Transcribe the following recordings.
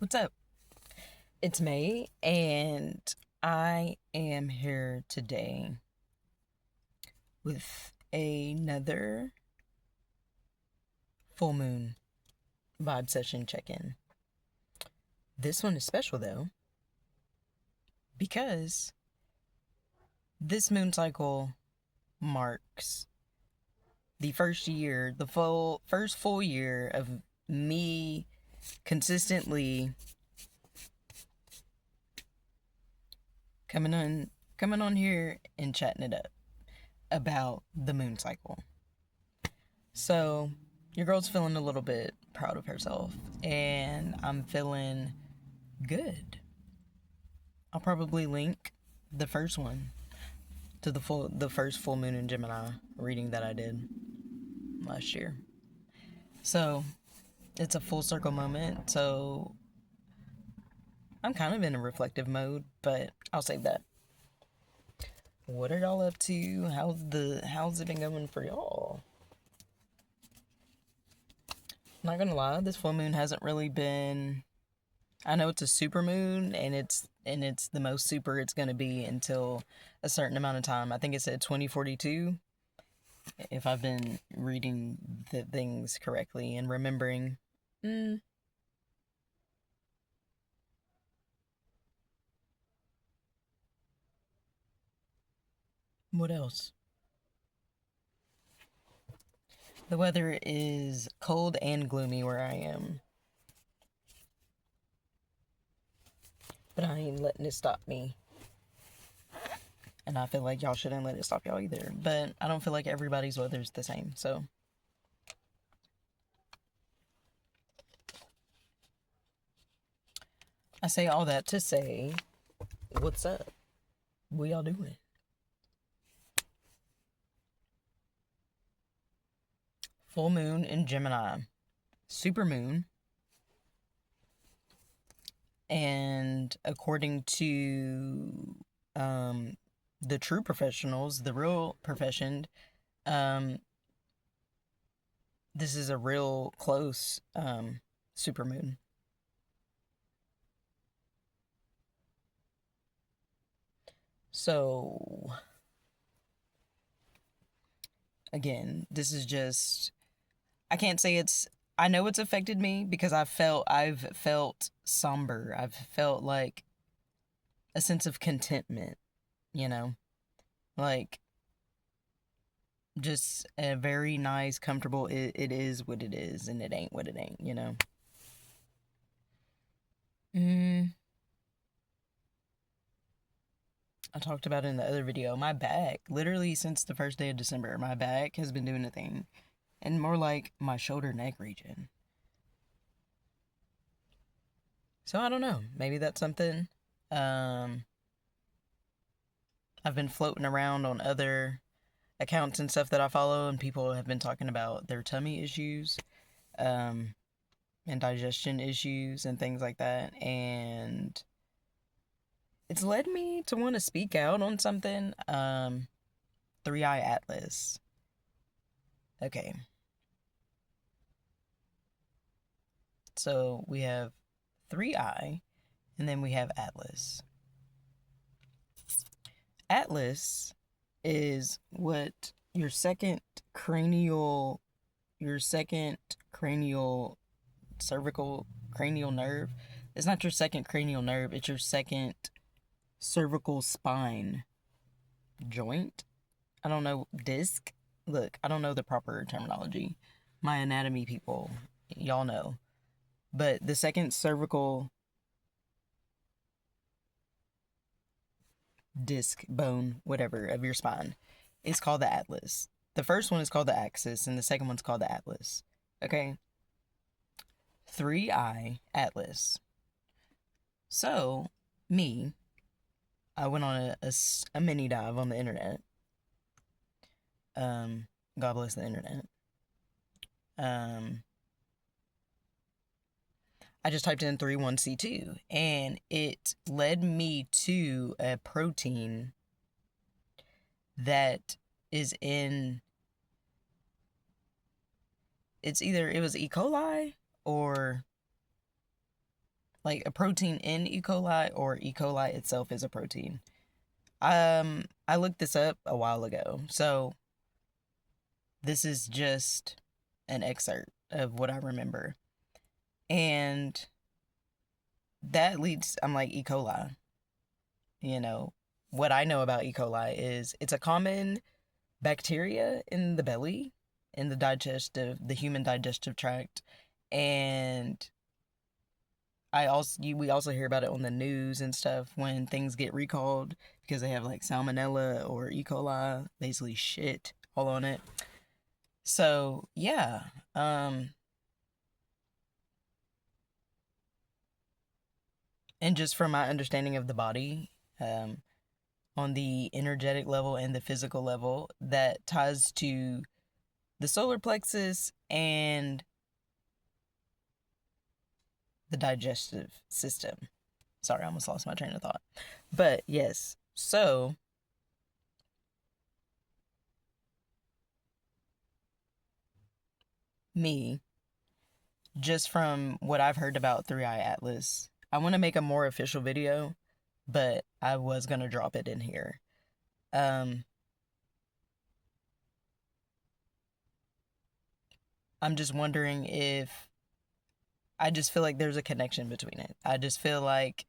What's up? It's May, and I am here today with another full moon vibe session check in. This one is special though, because this moon cycle marks the first full year of me consistently coming on here and chatting it up about the moon cycle. So, your girl's feeling a little bit proud of herself, and I'm feeling good. I'll probably link the first one to the first full moon in Gemini reading that I did last year. So, it's a full circle moment. So, I'm kind of in a reflective mode, but I'll save that. What are y'all up to? How's it been going for y'all? Not gonna lie, this full moon hasn't really been. I know it's a super moon, and it's the most super it's gonna be until a certain amount of time. I think it said 2042, if I've been reading the things correctly and remembering. What else? The weather is cold and gloomy where I am, but I ain't letting it stop me. And I feel like y'all shouldn't let it stop y'all either. But I don't feel like everybody's weather's the same, so. I say all that to say, what's up? What y'all doing? Full moon in Gemini. Super moon. And according to the true professionals, the real profession, this is a real close super moon. So, again, this is just, I can't say I know it's affected me because I've felt somber. I've felt like a sense of contentment, you know? Like, just a very nice, comfortable, it is what it is, and it ain't what it ain't, you know? I talked about it in the other video. My back, literally since the first day of December, my back has been doing a thing. And more like my shoulder neck region. So I don't know. Maybe that's something. I've been floating around on other accounts and stuff that I follow, and people have been talking about their tummy issues, and digestion issues and things like that. And it's led me to want to speak out on something. Three Eye Atlas. Okay. So we have 3i, and then we have Atlas. Atlas is what your second cranial cervical cranial nerve. It's not your second cranial nerve, it's your second cervical spine joint. I don't know, disc. Look, I don't know the proper terminology. My anatomy people, y'all know. But the second cervical disc, bone, whatever, of your spine is called the atlas. The first one is called the axis, and the second one's called the atlas. Okay? 3i atlas. So, I went on a mini dive on the internet. God bless the internet. I just typed in 31C2, and it led me to a protein that is in, it was E. coli or like a protein in E. coli or E. coli itself is a protein. I looked this up a while ago, so this is just an excerpt of what I remember. And that leads, I'm like, E. coli. You know, what I know about E. coli is it's a common bacteria in the belly, in the human digestive tract. And we also hear about it on the news and stuff when things get recalled because they have like salmonella or E. coli, basically shit all on it. So yeah, and just from my understanding of the body, on the energetic level and the physical level, that ties to the solar plexus and the digestive system. Sorry, I almost lost my train of thought. But yes, so me, just from what I've heard about Three Eye Atlas, I want to make a more official video, but I was going to drop it in here. I'm just wondering if I just feel like there's a connection between it. I just feel like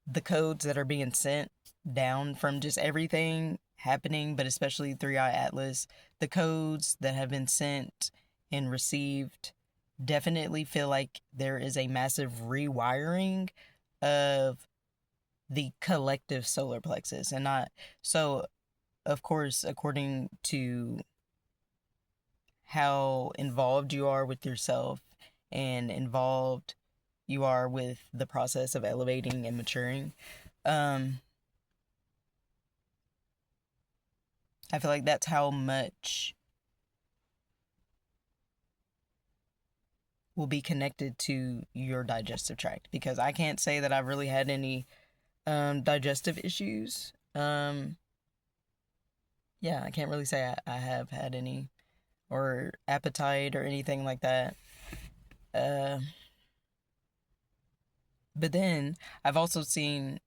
the codes that are being sent down from just everything happening, but especially Three Eye Atlas, the codes that have been sent and received definitely feel like there is a massive rewiring of the collective solar plexus. And not so, of course, according to how involved you are with yourself and involved you are with the process of elevating and maturing, I feel like that's how much will be connected to your digestive tract, because I can't say that I've really had any digestive issues. Yeah, I can't really say I have had any, or appetite or anything like that. Uh, but then I've also seen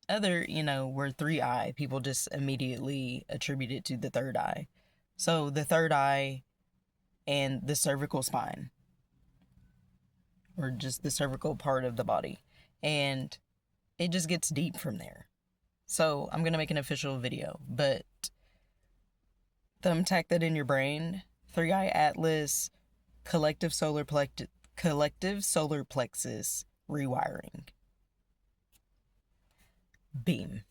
other, where three eye, people just immediately attribute it to the third eye. So the third eye and the cervical spine, or just the cervical part of the body. And it just gets deep from there. So I'm going to make an official video, but thumbtack that in your brain. Three Eye Atlas, collective solar plexus rewiring. Beam.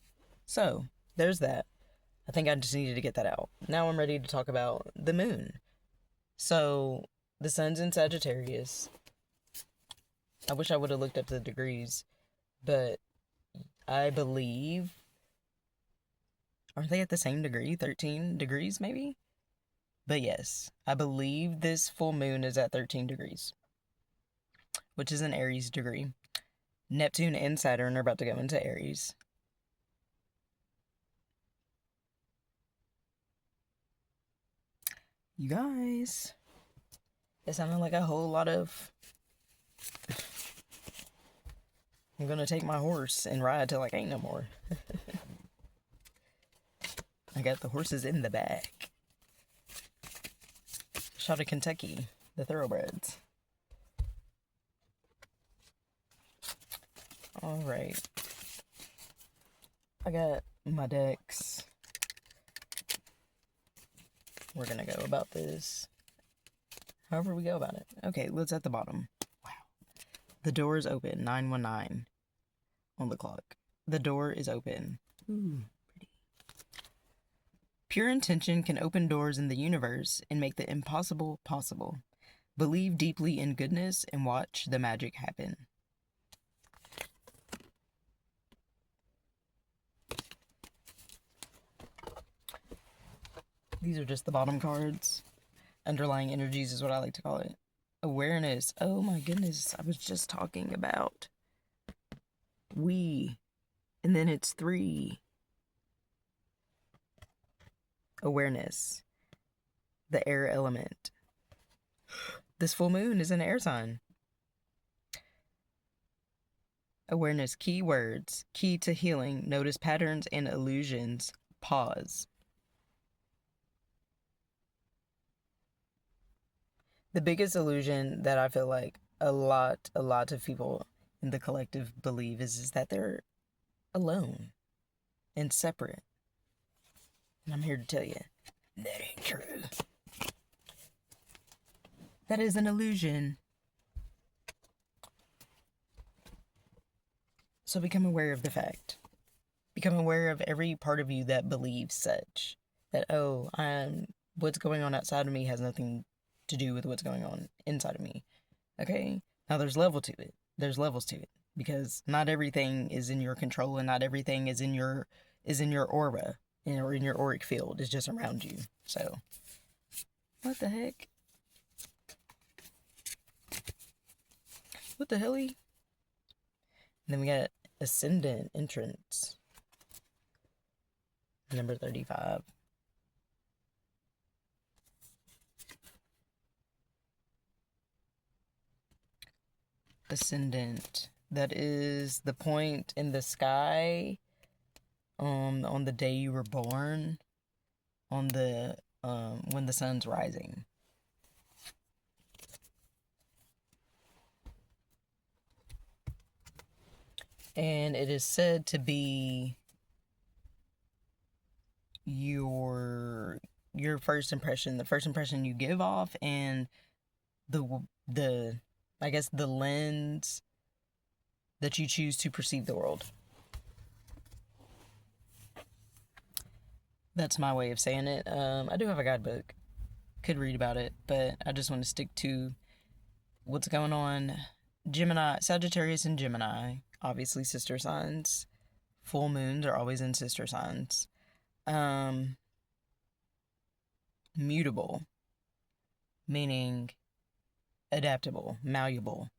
So there's that. I think I just needed to get that out. Now I'm ready to talk about the moon. So the sun's in Sagittarius. I wish I would have looked up the degrees, but I believe, aren't they at the same degree? 13 degrees maybe? But yes, I believe this full moon is at 13 degrees, which is an Aries degree. Neptune and Saturn are about to go into Aries. You guys, it sounded like a whole lot of... I'm gonna take my horse and ride till I ain't no more. I got the horses in the back. Shot of Kentucky, the thoroughbreds. Alright. I got my decks. We're gonna go about this however we go about it. Okay, let's at the bottom. Wow. The door is open. 919 on the clock. The door is open. Ooh, pretty. Pure intention can open doors in the universe and make the impossible possible. Believe deeply in goodness and watch the magic happen. These are just the bottom cards. Underlying energies is what I like to call it. Awareness. Oh my goodness. I was just talking about we. And then it's 3. Awareness. The air element. This full moon is an air sign. Awareness keywords. Key to healing. Notice patterns and illusions. Pause. The biggest illusion that I feel like a lot of people in the collective believe is that they're alone and separate. And I'm here to tell you, that ain't true. That is an illusion. So become aware of the fact. Become aware of every part of you that believes such. That, what's going on outside of me has nothing to do with what's going on inside of me. Okay? Now there's levels to it. Because not everything is in your control and not everything is in your aura or in your auric field. It's just around you. So, what the heck? What the hell? Then we got Ascendant entrance. Number 35. Ascendant. That is the point in the sky on the day you were born, on the when the sun's rising. And it is said to be your first impression, the first impression you give off, and the I guess the lens that you choose to perceive the world. That's my way of saying it. I do have a guidebook. Could read about it, but I just want to stick to what's going on. Gemini, Sagittarius and Gemini, obviously sister signs. Full moons are always in sister signs. Mutable, meaning adaptable, malleable,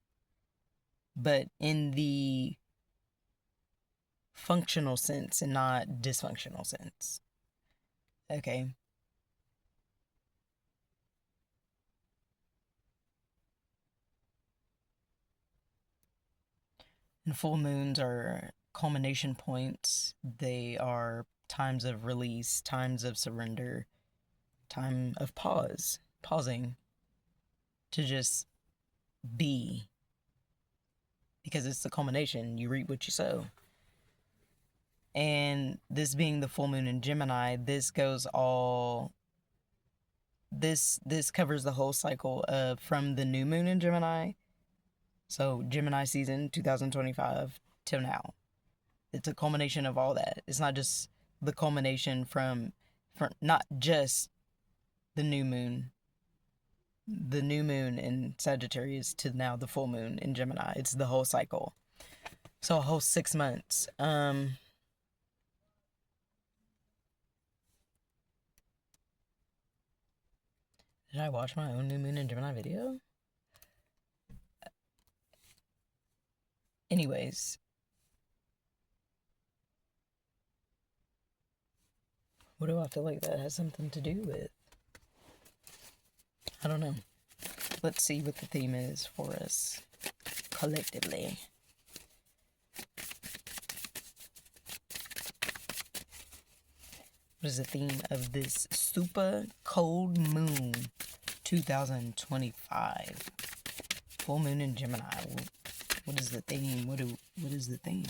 but in the functional sense and not dysfunctional sense. Okay. And full moons are culmination points. They are times of release, times of surrender, time of pausing to just be. Because it's the culmination, you reap what you sow. And this being the full moon in Gemini, this covers the whole cycle of from the new moon in Gemini. So Gemini season 2025 till now. It's a culmination of all that. It's not just the culmination from not just the new moon in Sagittarius to now the full moon in Gemini. It's the whole cycle. So a whole 6 months. Did I watch my own new moon in Gemini video? Anyways. What do I feel like that has something to do with? I don't know. Let's see what the theme is for us collectively. What is the theme of this super cold moon 2025? Full moon in Gemini. What is the theme? What is the theme?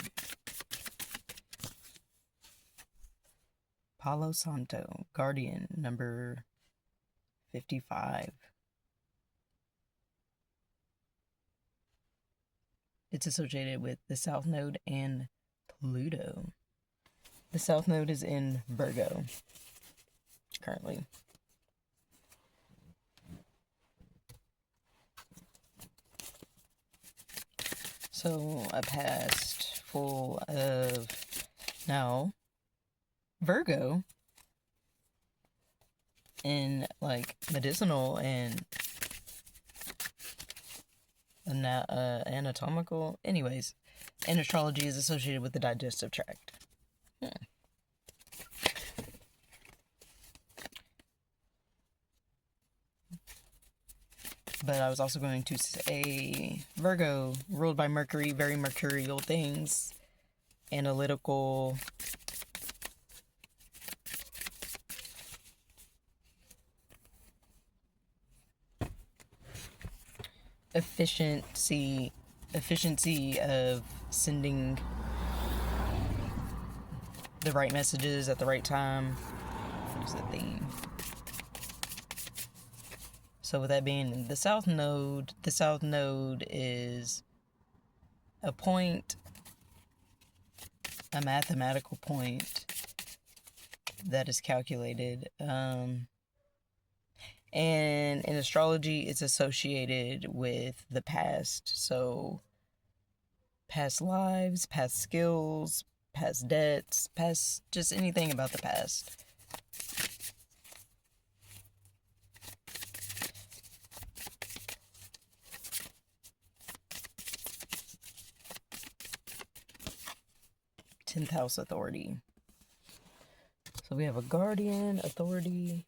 Palo Santo, Guardian, number 55. It's associated with the South Node and Pluto. The South Node is in Virgo currently. So a past full of now Virgo in like medicinal and anatomical. Anyways, and astrology is associated with the digestive tract. but I was also going to say Virgo, ruled by Mercury, very mercurial things, analytical, efficiency of sending the right messages at the right time. What is the theme? So with that being the South Node is a point, a mathematical point that is calculated. And in astrology, it's associated with the past. So past lives, past skills, past debts, past just anything about the past. Tenth house authority. So we have a guardian authority,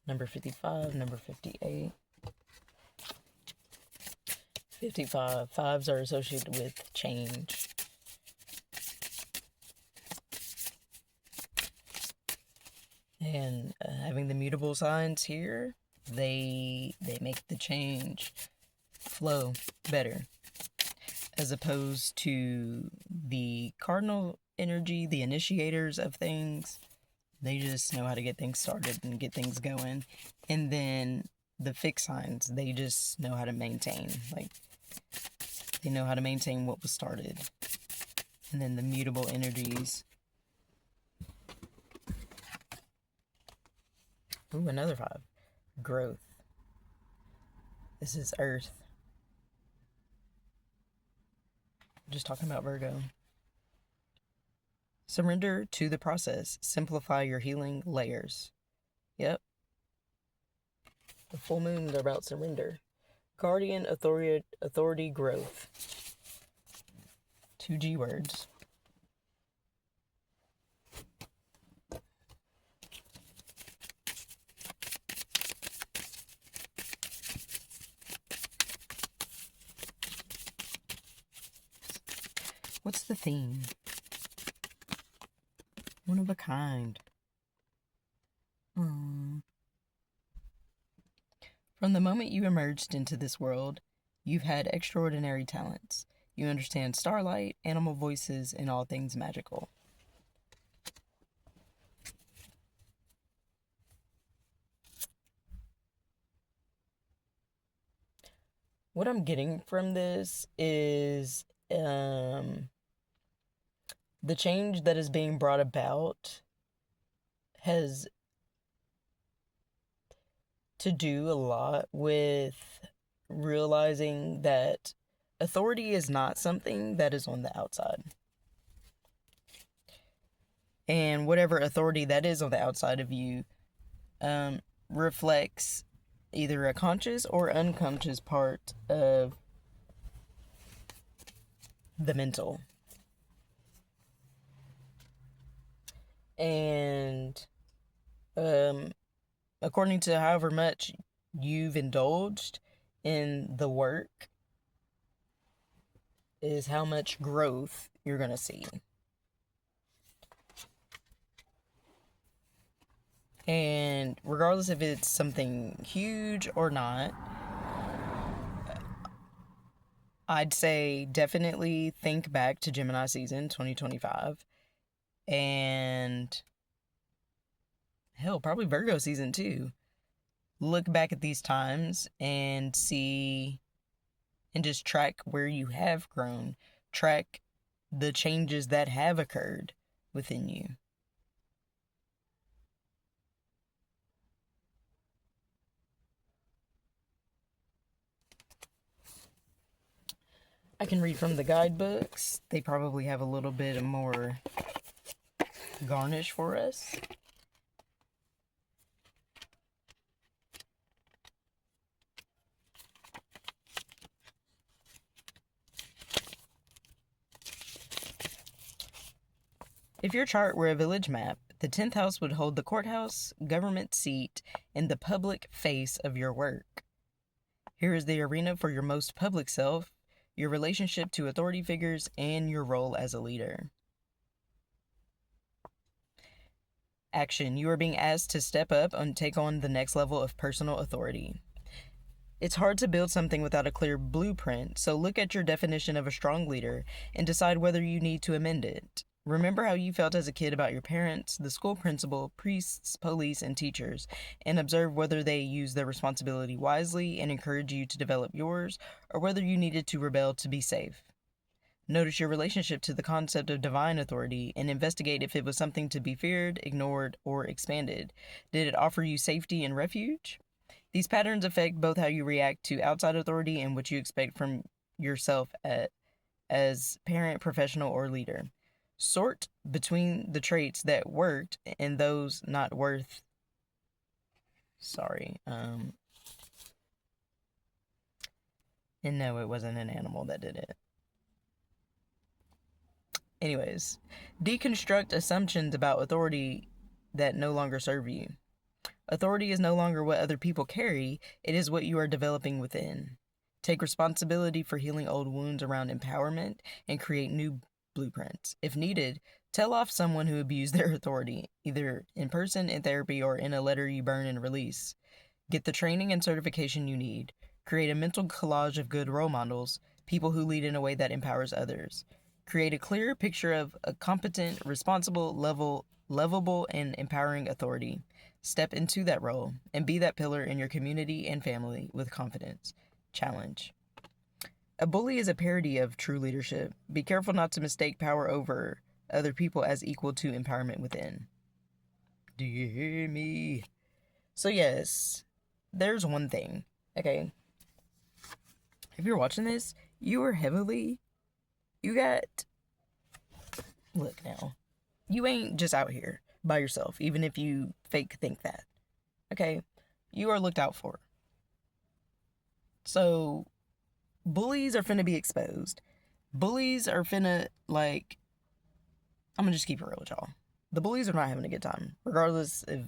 number 55, number 58. 55. Fives are associated with change. And having the mutable signs here, they make the change flow better, as opposed to the cardinal energy, the initiators of things. They just know how to get things started and get things going. And then the fixed signs, they just know how to maintain. Like, they know how to maintain what was started. And then the mutable energies. Ooh, another 5. Growth. This is Earth. Just talking about Virgo. Surrender to the process. Simplify your healing layers. Yep. The full moons are about surrender. Guardian authority growth. 2 G words. What's the theme? One of a kind. From the moment you emerged into this world, you've had extraordinary talents. You understand starlight, animal voices, and all things magical. What I'm getting from this is the change that is being brought about has to do a lot with realizing that authority is not something that is on the outside. And whatever authority that is on the outside of you reflects either a conscious or unconscious part of the mental. And according to however much you've indulged in the work is how much growth you're going to see. And regardless if it's something huge or not, I'd say definitely think back to Gemini season 2025 and hell, probably Virgo season too. Look back at these times and see and just track where you have grown. Track the changes that have occurred within you. I can read from the guidebooks. They probably have a little bit more garnish for us. If your chart were a village map, the 10th house would hold the courthouse, government seat, and the public face of your work. Here is the arena for your most public self, your relationship to authority figures, and your role as a leader. Action. You are being asked to step up and take on the next level of personal authority. It's hard to build something without a clear blueprint, so look at your definition of a strong leader and decide whether you need to amend it. Remember how you felt as a kid about your parents, the school principal, priests, police, and teachers, and observe whether they use their responsibility wisely and encourage you to develop yours, or whether you needed to rebel to be safe. Notice your relationship to the concept of divine authority and investigate if it was something to be feared, ignored, or expanded. Did it offer you safety and refuge? These patterns affect both how you react to outside authority and what you expect from yourself as parent, professional, or leader. Sort between the traits that worked and those not worth. And no, it wasn't an animal that did it. Anyways, deconstruct assumptions about authority that no longer serve you. Authority is no longer what other people carry, it is what you are developing within. Take responsibility for healing old wounds around empowerment and create new blueprints. If needed, tell off someone who abused their authority, either in person, in therapy, or in a letter you burn and release. Get the training and certification you need. Create a mental collage of good role models, people who lead in a way that empowers others. Create a clear picture of a competent, responsible, lovable, and empowering authority. Step into that role and be that pillar in your community and family with confidence. Challenge. A bully is a parody of true leadership. Be careful not to mistake power over other people as equal to empowerment within. Do you hear me? So yes, there's one thing, okay? If you're watching this, look now, you ain't just out here by yourself, even if you fake think that, okay? You are looked out for. So, bullies are finna be exposed. Bullies are finna, I'm gonna just keep it real with y'all. The bullies are not having a good time, regardless if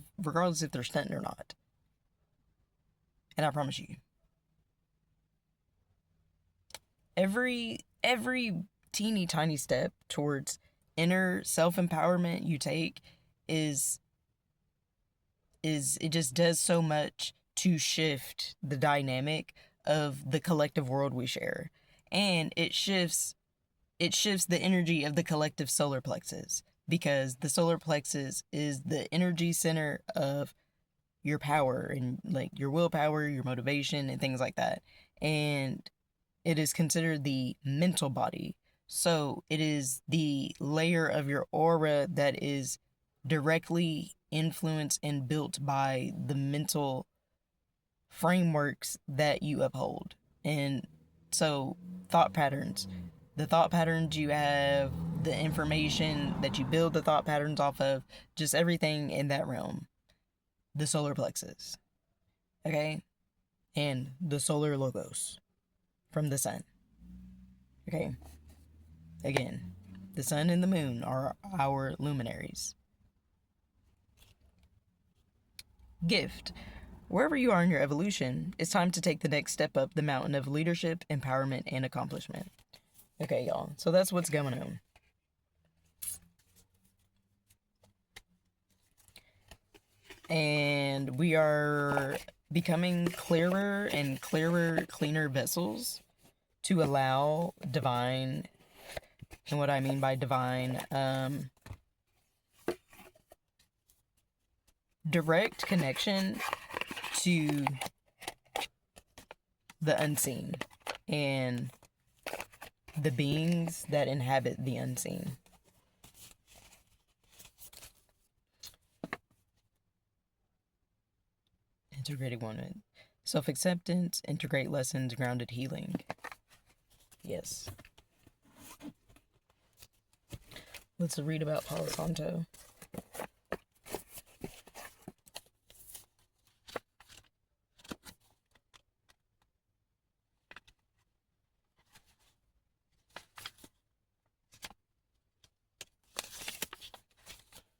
they're stunting or not. And I promise you, every teeny tiny step towards inner self-empowerment you take is it just does so much to shift the dynamic of the collective world we share. And it shifts the energy of the collective solar plexus, because the solar plexus is the energy center of your power and your willpower, your motivation, and things like that. And it is considered the mental body. So it is the layer of your aura that is directly influenced and built by the mental frameworks that you uphold. And so the thought patterns you have, the information that you build the thought patterns off of, just everything in that realm. The solar plexus. Okay? And the solar logos from the sun. Okay? Again, the sun and the moon are our luminaries. Gift. Wherever you are in your evolution, it's time to take the next step up the mountain of leadership, empowerment, and accomplishment. Okay, y'all. So that's what's going on. And we are becoming clearer and clearer, cleaner vessels to allow divine, and what I mean by divine, direct connection to the unseen and the beings that inhabit the unseen. Integrated one. Self-acceptance, integrate lessons, grounded healing. Yes. Let's read about Palo Santo.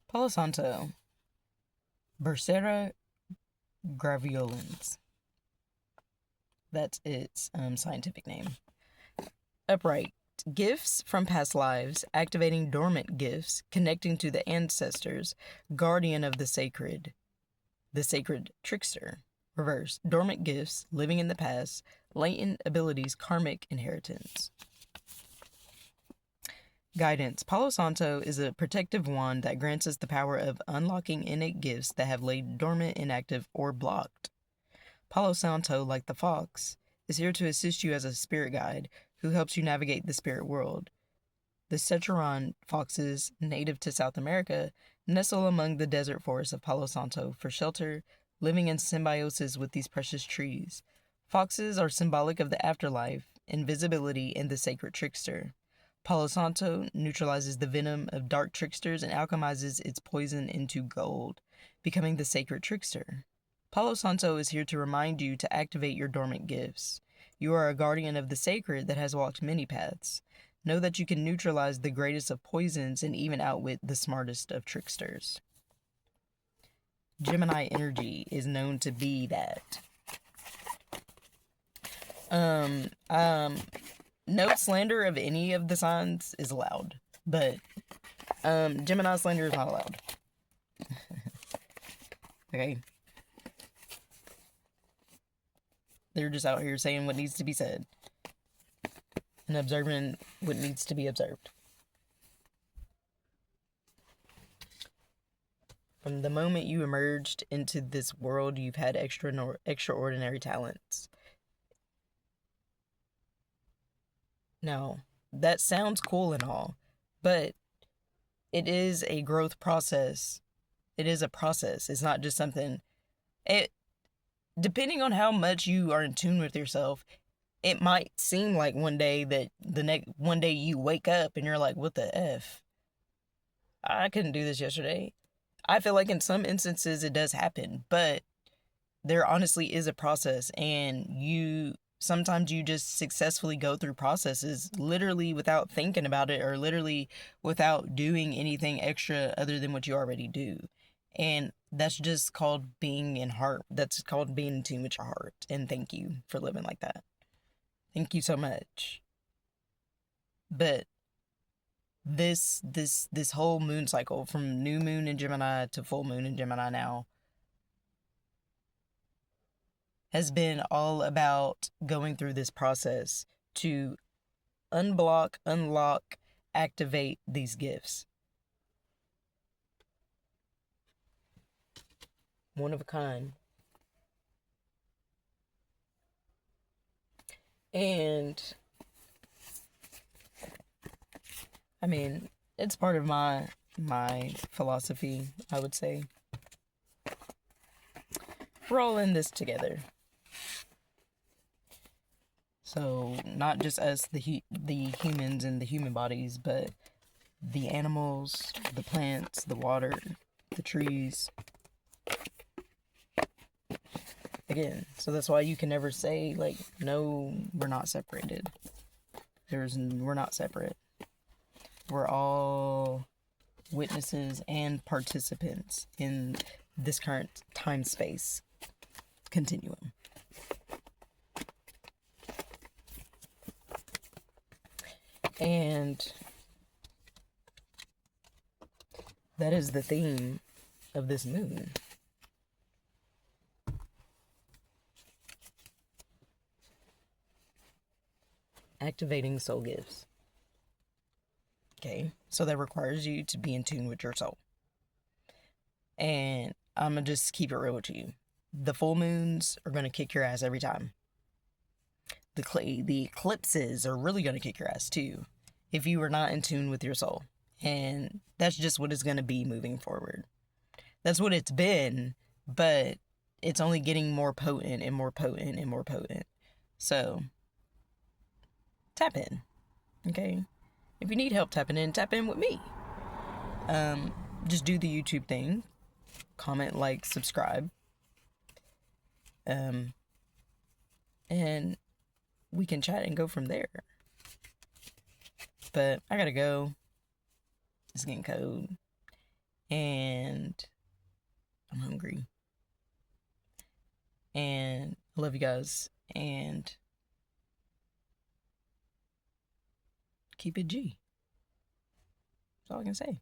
Palo Santo. Bursera graveolens. That's its scientific name. Upright. Gifts from past lives, activating dormant gifts, connecting to the ancestors, guardian of the sacred trickster. Reverse. Dormant gifts, living in the past, latent abilities, karmic inheritance. Guidance. Palo Santo is a protective wand that grants us the power of unlocking innate gifts that have laid dormant, inactive, or blocked. Palo Santo, like the fox, is here to assist you as a spirit guide who helps you navigate the spirit world. The Secharon foxes, native to South America, nestle among the desert forests of Palo Santo for shelter, living in symbiosis with these precious trees. Foxes are symbolic of the afterlife, invisibility, and the sacred trickster. Palo Santo neutralizes the venom of dark tricksters and alchemizes its poison into gold, becoming the sacred trickster. Palo Santo is here to remind you to activate your dormant gifts. You are a guardian of the sacred that has walked many paths. Know that you can neutralize the greatest of poisons and even outwit the smartest of tricksters. Gemini energy is known to be that. No slander of any of the signs is allowed, but Gemini slander is not allowed. Okay. They're just out here saying what needs to be said and observing what needs to be observed. From the moment you emerged into this world, you've had extraordinary talents. Now, that sounds cool and all, but it is a growth process. It is a process. It's not just something. Depending on how much you are in tune with yourself, it might seem like one day that one day you wake up and you're like, what the F? I couldn't do this yesterday. I feel like in some instances it does happen, but there honestly is a process, and sometimes you just successfully go through processes literally without thinking about it, or literally without doing anything extra other than what you already do. And that's just called being in heart. That's called being in tune with your heart. And thank you for living like that. Thank you so much. But this whole moon cycle, from new moon in Gemini to full moon in Gemini now, has been all about going through this process to unblock, unlock, activate these gifts. One of a kind. And I mean, it's part of my philosophy, I would say. We're all in this together. So not just us, the humans and the human bodies, but the animals, the plants, the water, the trees. Again, so that's why you can never say, like, no, we're not separated. We're not separate. We're all witnesses and participants in this current time-space continuum. And that is the theme of this moon. Activating soul gifts. Okay, so that requires you to be in tune with your soul. And I'm going to just keep it real with you. The full moons are going to kick your ass every time. The eclipses are really going to kick your ass too, if you are not in tune with your soul. And that's just what it's going to be moving forward. That's what it's been, but it's only getting more potent and more potent and more potent. So, tap in, okay? If you need help tapping in, tap in with me. Just do the YouTube thing. Comment, like, subscribe. And we can chat and go from there. But I gotta go. It's getting cold. And I'm hungry. And I love you guys. and keep it G. That's all I can say.